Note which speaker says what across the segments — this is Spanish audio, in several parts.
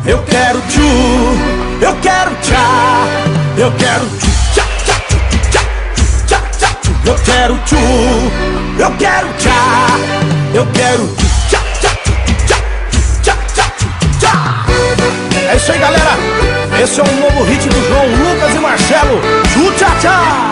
Speaker 1: Eu quero tchu, eu quero tchá, eu quero tchu, tchá, tchá, tchá, tchá, tchá, tchá. Eu quero tchu, eu quero tchá, eu quero tchu, tchá, tchá, tchá, tchá, tchá, tchá. É isso aí, galera. Esse é um novo hit do João Lucas e Marcelo. Tchu, tchá, tchá.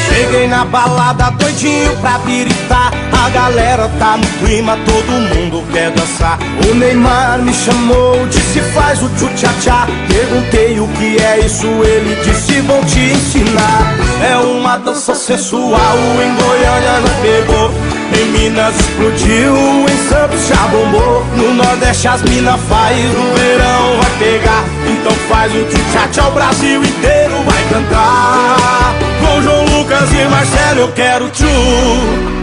Speaker 1: Cheguei na balada doidinho pra piritar. A galera tá no clima, todo mundo quer dançar. O Neymar me chamou, disse faz o tchu-tchá-tchá. Perguntei o que é isso, ele disse vou te ensinar. É uma dança sensual, em Goiânia não pegou, em Minas explodiu, em Santos já bombou. No Nordeste as mina faz, no verão vai pegar. Então faz o tchu-tchá-tchá, o Brasil inteiro vai cantar. Com João Lucas e Marcelo eu quero tchu,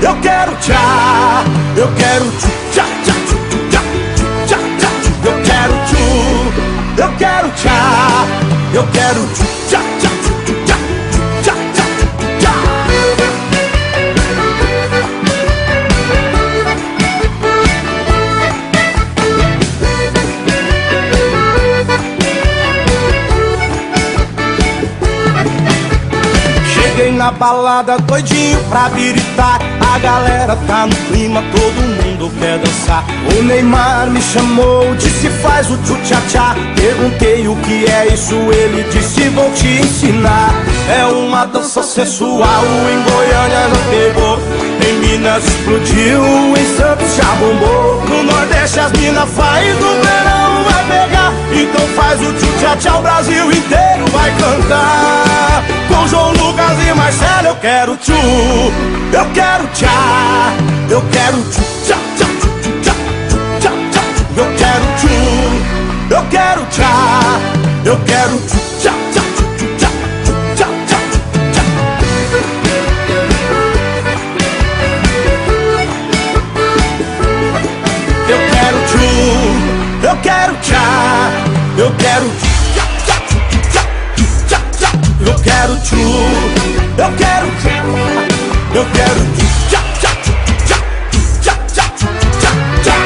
Speaker 1: eu quero tchá, eu quero tchu, tchá, tchá, tchu, tchá, tchá, tchá, tchu. Eu quero tchu, eu quero tchá, eu quero tchu, tchá, tchá, tchu, tchá, tchá, tchá, tchá. Cheguei na balada doidinho pra biritar. A galera tá no clima, todo mundo quer dançar. O Neymar me chamou, disse faz o tchu-tchá-tchá. Perguntei o que é isso, ele disse vou te ensinar. É uma dança sensual, em Goiânia não pegou, em Minas explodiu, em Santos já bombou. No Nordeste as mina faz, no verão vai pegar. Então faz o tchu-tchá-tchá, o Brasil inteiro vai cantar. Com João Lucas e Marcelo eu quero tchu, eu quero tchá, eu quero tchu, tchá, tchá, tchu, tchá, tchá, tchá, tchu. Eu quero tchu, eu quero tchá, eu quero tchu, tchá, tchá, tchu, tchá, tchá, tchá, tchá. Eu quero tchu, eu quero tchá, eu quero tchu, tchá, tchá, tchu, tchá, tchá, tchá. Eu quero tchu, eu quero tchá, eu quero tchu, tchá, tchá, tchá, tchá, tchá, tchá, tchá.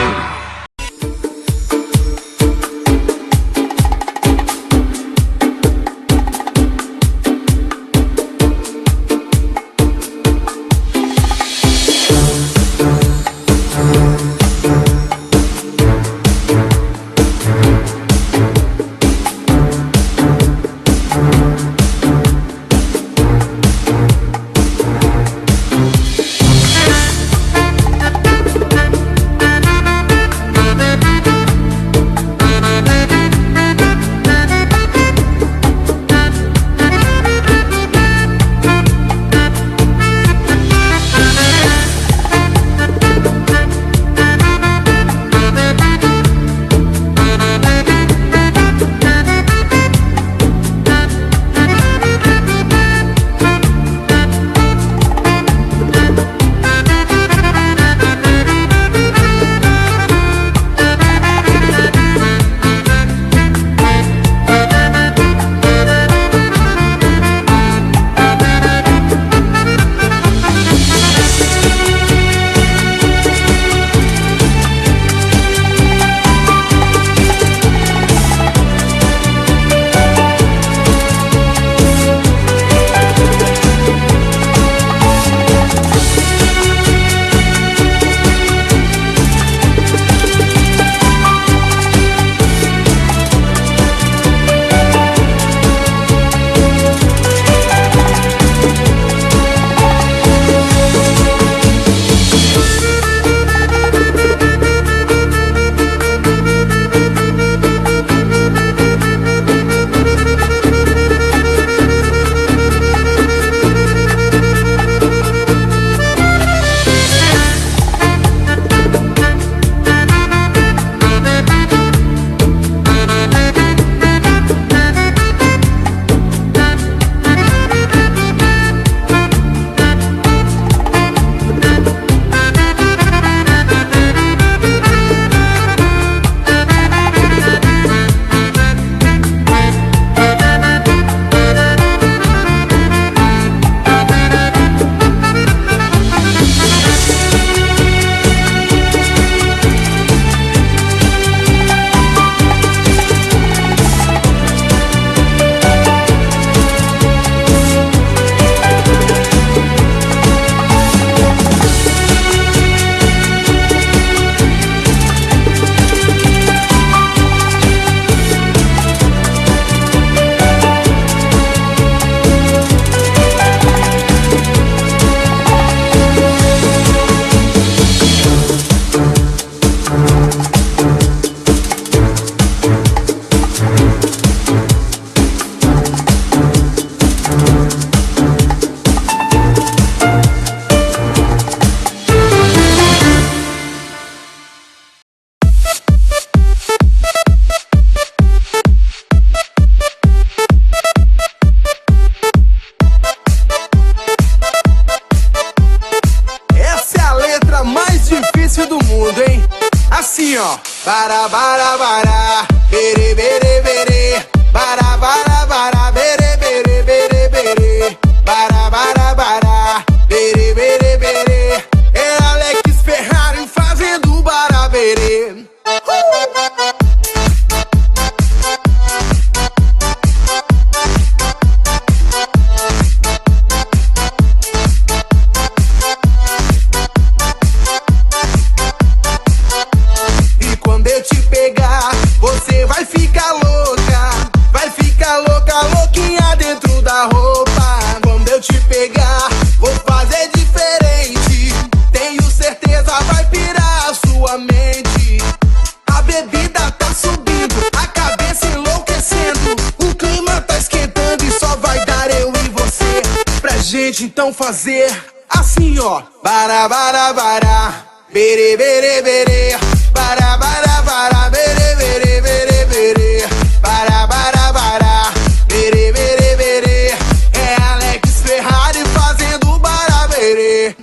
Speaker 1: mundo, hein? Assim, ó. Bara, bara, bara, bere, bere, bere. Bara, bara, bara, bere, bere, bere, bere. Bara, bara, bara, bere, bere, bere. É Alex Ferrari fazendo baraberê. E quando eu te pegar, você vai ficar louca. Vai ficar louca, louquinha dentro da roupa. Quando eu te pegar, vou fazer diferente. Tenho certeza vai pirar a sua mente. A bebida tá subindo, a cabeça enlouquecendo. O clima tá esquentando e só vai dar eu e você. Pra gente então fazer assim, ó. Bara, bara, bara, bere, bere, bere. Bara, bara, bara, bere, bere, bere, bere. Bara, bara, bara, bere, bere, bere. É Alex Ferrari fazendo baraberê.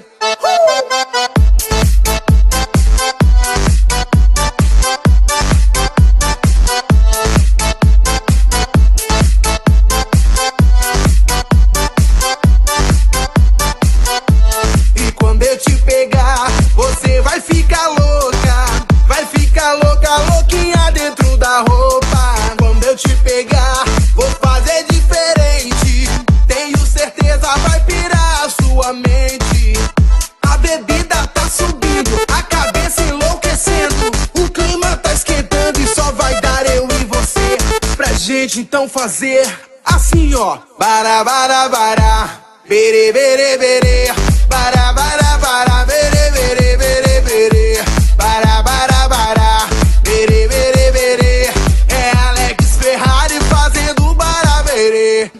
Speaker 1: E quando eu te pegar, você vai ficar louca. Vai ficar louca, louquinha dentro da roupa. Quando eu te pegar, vou fazer diferente. Tenho certeza vai pirar a sua mente. A bebida tá subindo, a cabeça enlouquecendo. O clima tá esquentando e só vai dar eu e você. Pra gente então fazer assim, ó. Bara, bara, bara, bere, bere, bere. Bara, bara, bara, bere, bere, bere, bere. Bara, bara, bara, bere, bere, bere. É Alex Ferrari fazendo baraberê.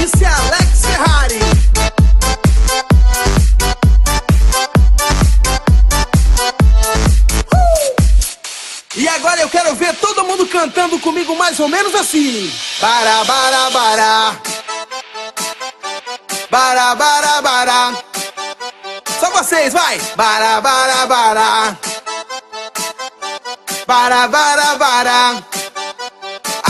Speaker 1: Isso é Alex Ferrari. E agora eu quero ver todo mundo cantando comigo mais ou menos assim. Bara, bara, bara. Bara, bara, bara. Só vocês, vai. Bara, bara, bara. Bara, bara, bara.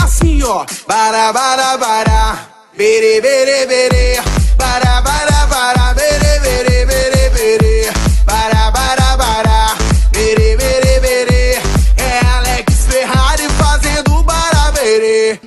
Speaker 1: Assim, ó. Bara, bara, bara. Bere, bere, bere. Bara, bara, bara. Bere, bere, bere, bere. Bara, bara, bara. Bere, bere, bere. É Alex Ferrari fazendo baraberê.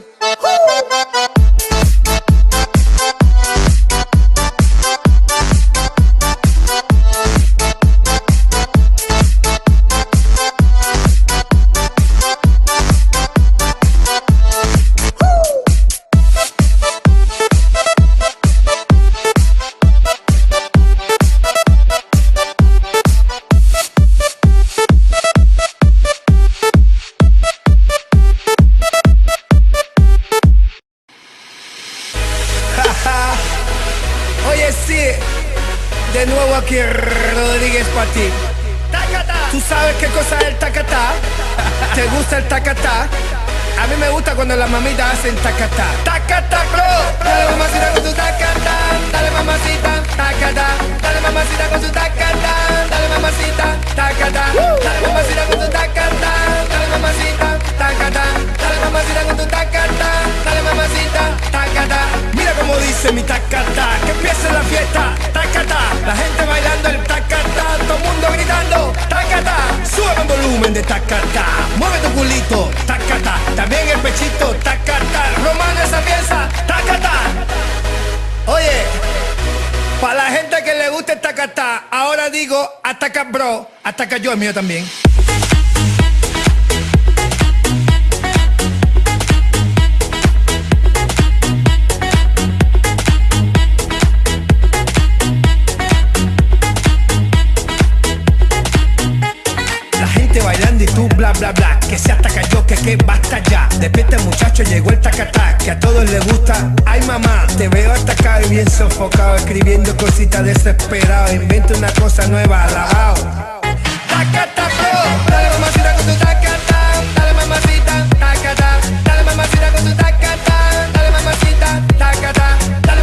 Speaker 1: Oye, sí, de nuevo aquí Rodríguez para ti. ¿Tú sabes qué cosa es el tacatá? ¿Te gusta el tacatá? A mí me gusta cuando las mamitas hacen tacatá. Tacatá, bro. Dale mamacita con tu tacatá. Dale mamacita, tacatá. Dale mamacita con tu tacatá. Dale mamacita, tacatá. Dale mamacita con tu tacatá. Dale mamacita, tacatá. Dale mamacita con tu tacatá. Dale mamacita, tacatá. Mira cómo dice mi tacatá. Que empiece la fiesta, tacatá. La gente bailando el tacatá. Todo el mundo gritando, tacatá. Sube el volumen de tacatá. Mueve tu culito, tacatá. También el pechito, tacatá. Romano esa pieza, tacatá. Oye, para la gente que le guste el tacatá, ahora digo ataca bro, ataca yo, el mío también. Bailando y tú bla bla bla, que se ataca yo, que basta ya. Despierta muchacho, llegó el tacatá, que a todos les gusta. Ay mamá, te veo atacado y bien sofocado, escribiendo cositas desesperado. Inventa una cosa nueva, alabao. Tacatá bro, dale mamacita con tu tacatá. Dale mamacita, tacatá. Dale mamacita con tu tacatá. Dale mamacita, tacatá. Dale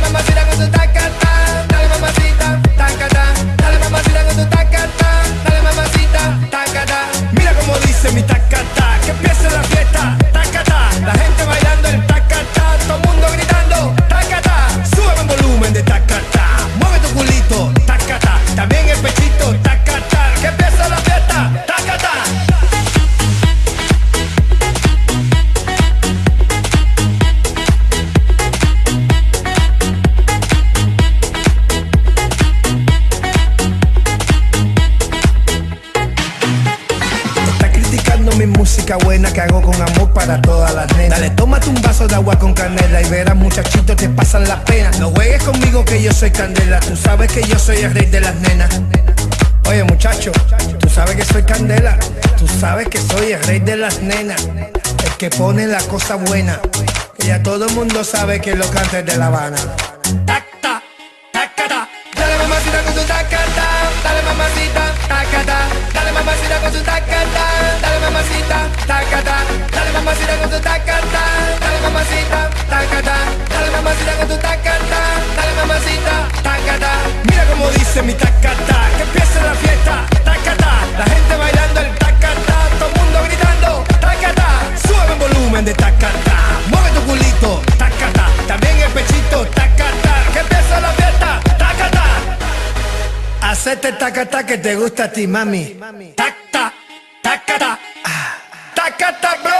Speaker 2: música buena que hago con amor para todas las nenas. Dale, tómate un vaso de agua con canela y verás muchachitos te pasan la pena. No juegues conmigo que yo soy candela, tú sabes que yo soy el rey de las nenas. Oye muchacho, tú sabes que soy candela, tú sabes que soy el rey de las nenas, el que pone la cosa buena, que ya todo el mundo sabe que lo canta es de La Habana. Tacata, tacata, dale mamacita con su tacata, dale mamacita, tacata, dale mamacita con su tacata, dale mamacita, tacata, dale mamacita con su tacata, dale mamacita, tacata, dale mamacita con su tacata, dale mamacita, tacata. Mira como dice mi tacata, que empiece la fiesta, tacata, la gente bailando el tacata, todo el mundo gritando, tacata, sube el volumen de tacata, mueve tu culito, tacata, también el pechito, tacata, que empiece la fiesta, tacata. Hacete tacata que te gusta a ti, mami. Tacata, tacata, tacata, bro.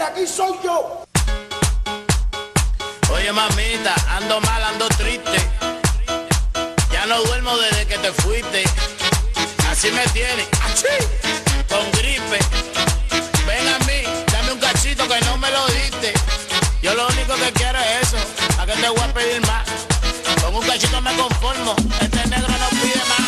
Speaker 3: Aquí soy yo.
Speaker 4: Oye mamita, ando mal, ando triste. Ya no duermo desde que te fuiste. Así me tienes, con gripe. Ven a mí, dame un cachito que no me lo diste. Yo lo único que quiero es eso. ¿A qué te voy a pedir más? Con un cachito me conformo. Este negro no pide más.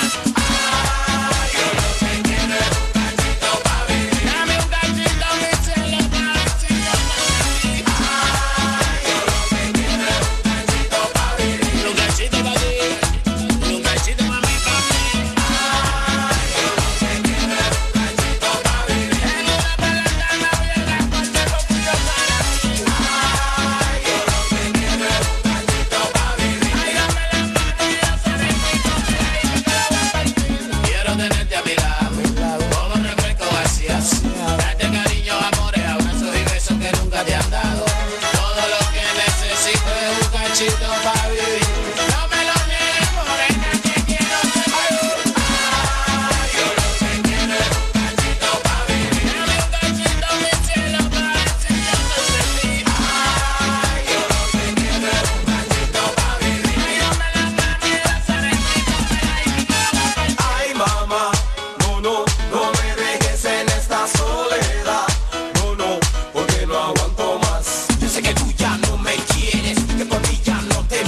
Speaker 3: Sé que tú ya no me quieres, que por mí ya no te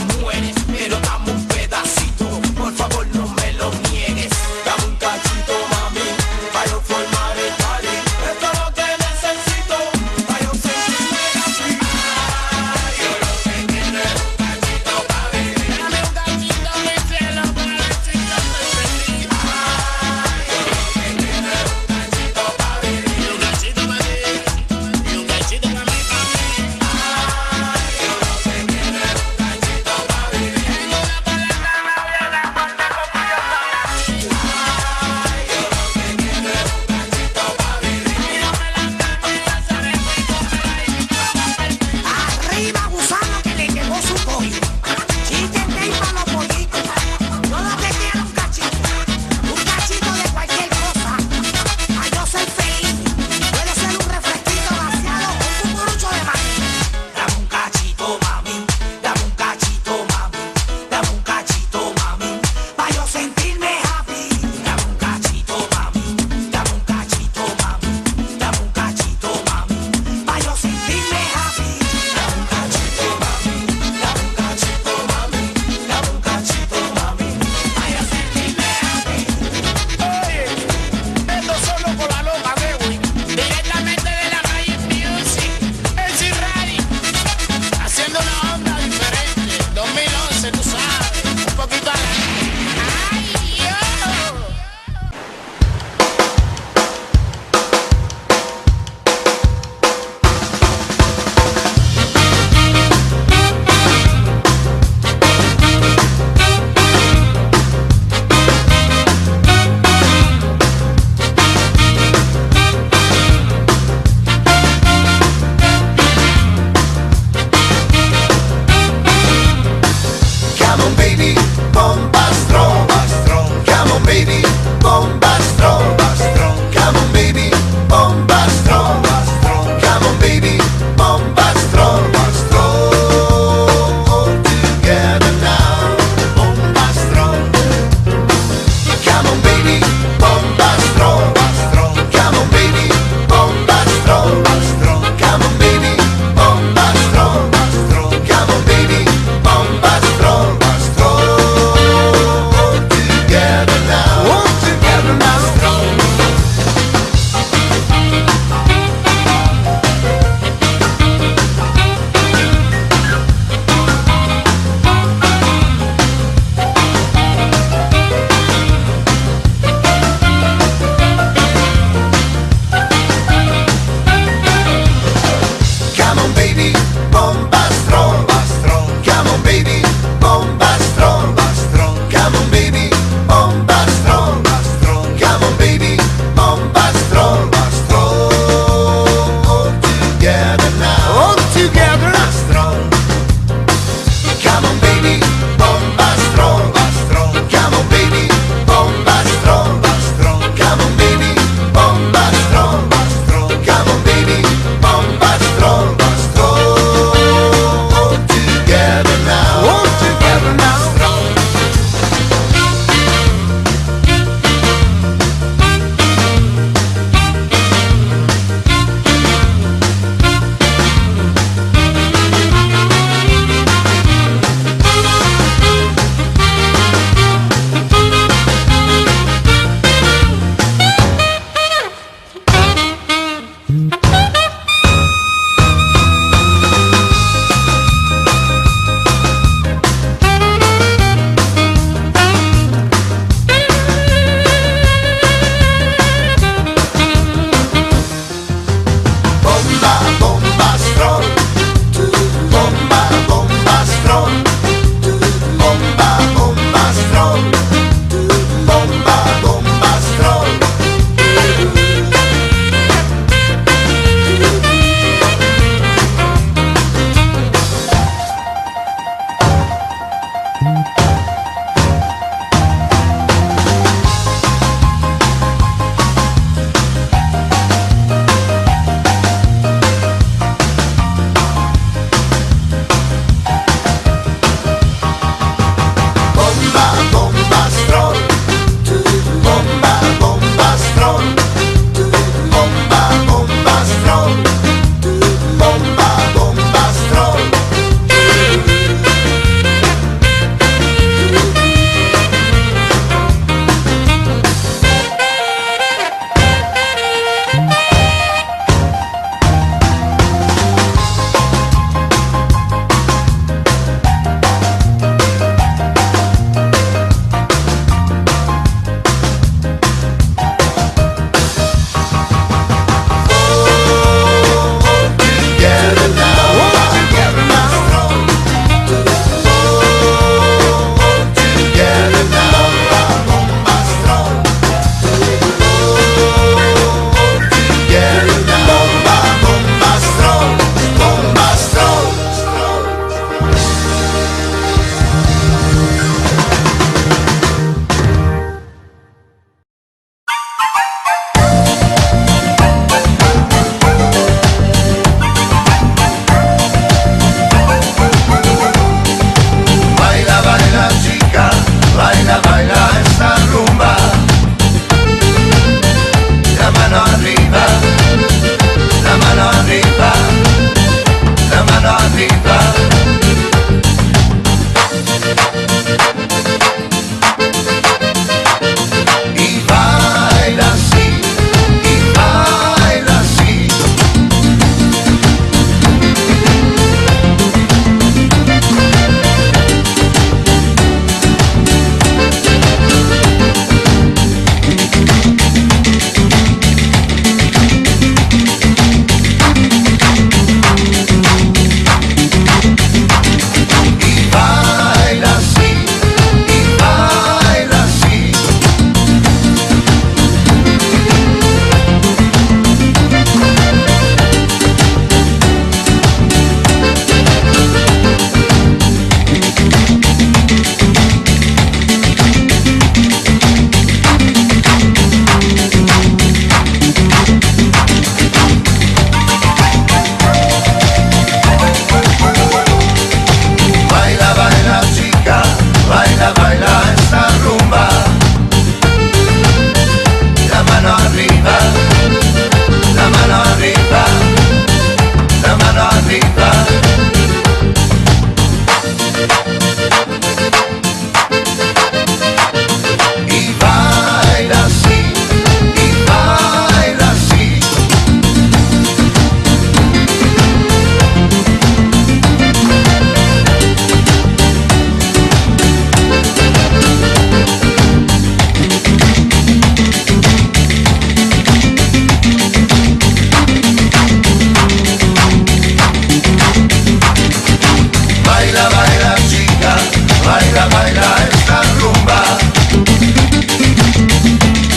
Speaker 3: Baila, baila esta rumba,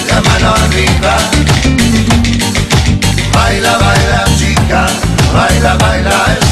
Speaker 3: la mano arriba. Baila, baila chica, baila, baila esta